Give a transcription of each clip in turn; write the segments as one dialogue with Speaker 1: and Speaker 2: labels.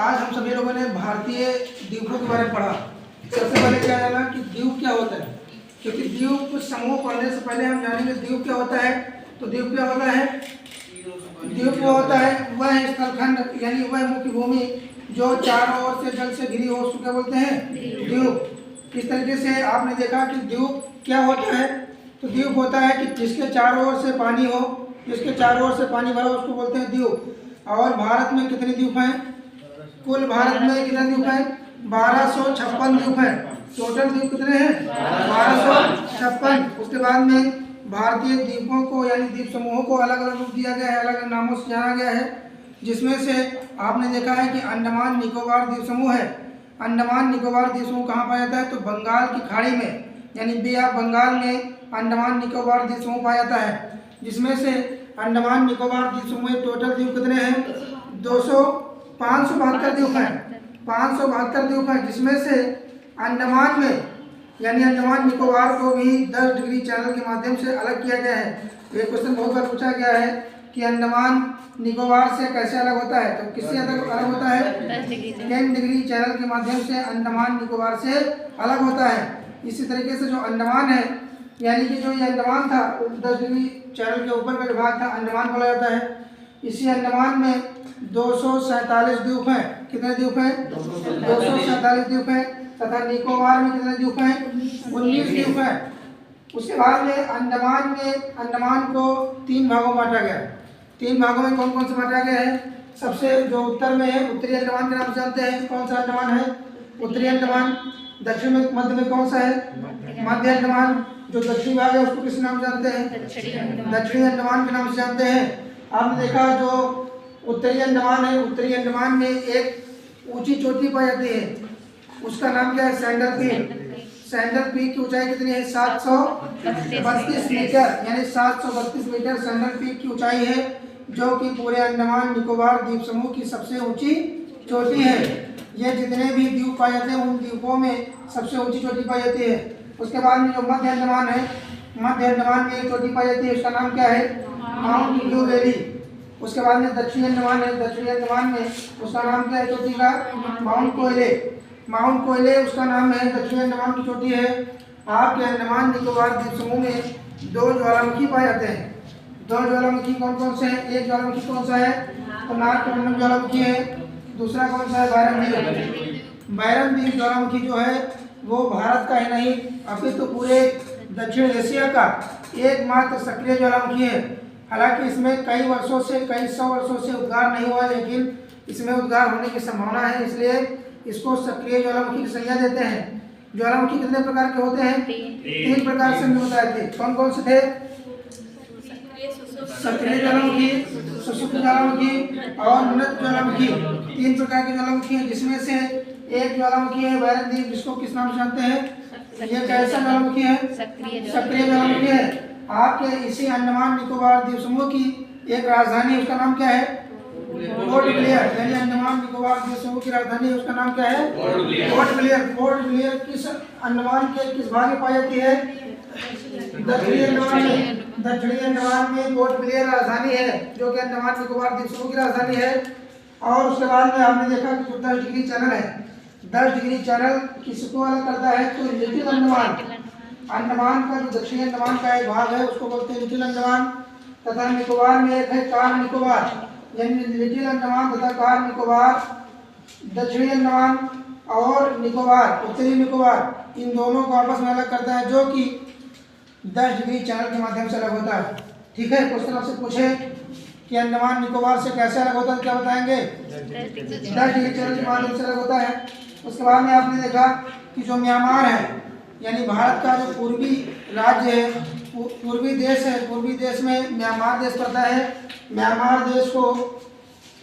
Speaker 1: आज हम सभी लोगों ने भारतीय द्वीपों के बारे में पढ़ा। सबसे पहले क्या जाना कि द्वीप क्या होता है, क्योंकि द्वीप समूह पढ़ने से पहले हम जानेंगे द्वीप क्या होता है। तो द्वीप क्या होता है? द्वीप वो होता है वह स्थलखंड यानी वह मुख्य भूमि जो चारों ओर से जल से घिरी हो, उसको क्या बोलते हैं? द्वीप। इस तरीके से आपने देखा कि द्वीप क्या होता है। तो द्वीप होता है कि जिसके चारों ओर से पानी हो, जिसके चारों ओर से पानी भरा हो, उसको बोलते हैं द्वीप। और भारत में कितने द्वीप हैं? कुल भारत में कितने द्वीप हैं? 1256 द्वीप हैं। टोटल द्वीप कितने हैं? 1256। उसके बाद में भारतीय द्वीपों को यानी द्वीप समूहों को अलग अलग रूप दिया गया है, अलग अलग नामों से जाना गया है, जिसमें से आपने देखा है कि अंडमान निकोबार द्वीप समूह है। अंडमान निकोबार द्वीप समूह कहाँ पाया जाता है? तो बंगाल की खाड़ी में यानी बे ऑफ बंगाल में अंडमान निकोबार द्वीप समूह पाया जाता है, जिसमें से अंडमान निकोबार द्वीप समूह में टोटल द्वीप कितने हैं? 572 द्वीप हैं। 572 द्वीप हैं, जिसमें से अंडमान में यानी अंडमान निकोबार को भी 10 डिग्री चैनल के माध्यम से अलग किया गया है। ये क्वेश्चन बहुत बार पूछा गया है कि अंडमान निकोबार से कैसे अलग होता है। तो किससे अलग होता है? 10 डिग्री चैनल के माध्यम से अंडमान निकोबार से अलग होता है। इसी तरीके से जो अंडमान है यानी कि जो ये अंडमान था 10 डिग्री चैनल के ऊपर का जो भाग था अंडमान बोला जाता है। इसी अंडमान में 247 द्वीप हैं। कितने द्वीप हैं? 247 द्वीप हैं। तथा निकोबार में कितने द्वीप हैं? 19 द्वीप हैं। उसके बाद में अंडमान को 3 भागों में बांटा गया। 3 भागों में कौन कौन से बांटा गया है? सबसे जो उत्तर में है उत्तरी अंडमान के नाम से जानते हैं। कौन सा अंडमान है? उत्तरी अंडमान। दक्षिण में मध्य में कौन सा है? मध्य अंडमान। जो दक्षिणी भाग है उसको किस नाम से जानते हैं? दक्षिणी अंडमान के नाम से जानते हैं। आपने देखा जो उत्तरी अंडमान है, उत्तरी अंडमान में एक ऊंची चोटी पाई जाती है, उसका नाम क्या है? Sandal peak. सैंडल पीक की ऊंचाई कितनी है? 732 मीटर यानी 732 मीटर सैंडल पीक की ऊंचाई है, जो कि पूरे अंडमान निकोबार द्वीप समूह की सबसे ऊंची चोटी है। ये जितने भी द्वीप पाए जाते हैं उन द्वीपों में सबसे ऊंची चोटी पाई जाती है। उसके बाद में जो मध्य अंडमान है, मध्य अंडमान में एक चोटी पाई जाती है, उसका नाम क्या है? Mount blue valley. उसके बाद में दक्षिणी अंडमान है, दक्षिणी अंडमान में उसका नाम क्या है चोटी का? माउंट कोयले। माउंट कोयले उसका नाम है, दक्षिणी अंडमान की चोटी है। आपके अंडमान निकोबार द्वीप समूह में 2 ज्वालामुखी पाए जाते हैं। 2 ज्वालामुखी कौन कौन से हैं? एक ज्वालामुखी कौन सा है? तो नागकंडम ज्वालामुखी है। दूसरा कौन सा है? बैरम द्वीप। बैरम द्वीप ज्वालामुखी जो है वो भारत का ही नहीं अभी तो पूरे दक्षिण एशिया का एकमात्र सक्रिय ज्वालामुखी है। हालांकि इसमें कई वर्षों से, कई 100 वर्षों से उद्गार नहीं हुआ, लेकिन इसमें उद्गार होने की संभावना है, इसलिए इसको सक्रिय ज्वालामुखी की संज्ञा देते हैं। ज्वालामुखी कितने प्रकार के होते हैं? 3 प्रकार से हमने बताए थे। कौन कौन से थे? सक्रिय ज्वालामुखी, सुषुप्त ज्वालामुखी और मृत ज्वालामुखी। 3 प्रकार के ज्वालामुखी हैं, जिसमें से एक ज्वालामुखी है बैरम द्वीप, जिसको किस नाम से जानते हैं? ये कैसा ज्वालामुखी है? सक्रिय ज्वालामुखी है। आपके इसी अंडमान निकोबार द्वीप समूह की एक राजधानी है, उसका नाम क्या है? Port Blair. यानी अंडमान निकोबार द्वीप समूह की राजधानी है, उसका नाम क्या है? Port Blair. पोर्ट ब्लेयर किस अंडमान के किस भाग में पाई जाती है? दक्षिणी अंडमान में। दक्षिणी अंडमान में पोर्ट ब्लेयर राजधानी है, जो कि अंडमान निकोबार द्वीप समूह की राजधानी है। और उसके बाद में आपने देखा कि जो 10 डिग्री चैनल है, 10 डिग्री चैनल किसको अलग करता है? तो लिटिल अंडमान। अंडमान का जो दक्षिणी अंडमान का एक भाग है उसको बोलते हैं लिटिल अंडमान। तथा निकोबार में एक है कार निकोबार, यानी लिटिल अंडमान तथा कार निकोबार, दक्षिणी अंडमान और निकोबार उत्तरी निकोबार, इन दोनों को आपस में अलग करता है, जो कि 10 डिग्री चैनल के माध्यम से अलग होता है। ठीक है, क्वेश्चन आपसे पूछे कि अंडमान निकोबार से कैसे अलग होता है, क्या बताएंगे? 10 डिग्री चैनल के माध्यम से अलग होता है। उसके बाद में आपने देखा कि जो म्यांमार है यानी भारत का जो पूर्वी राज्य है, पूर्वी देश है, पूर्वी देश में म्यांमार देश पड़ता है। म्यांमार देश को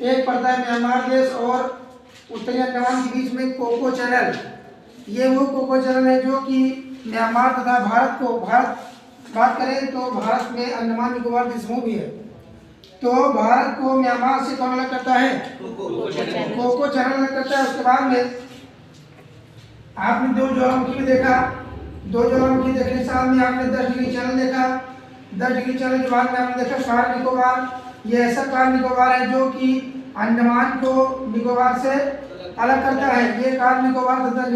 Speaker 1: एक पड़ता है म्यांमार देश और उत्तरी अंडमान के बीच में कोको चैनल। ये वो कोको चैनल है जो कि म्यांमार तथा भारत को, भारत बात करें तो भारत में अंडमान निकोबार द्वीप समूह भी है। तो भारत को म्यांमार से कौन अलग करता है? कोको चैनल अलग करता है। उसके बाद में आपने 2 ज्वालामुखी देखा। 2 ज्वालामुखी देखने के साथ में आपने 10 डिग्री चैनल देखा। 10 डिग्री चैनल के बाद में आपने देखा कार निकोबार। ये ऐसा कार निकोबार है जो कि अंडमान को निकोबार से अलग करता है। ये कार निकोबार तथा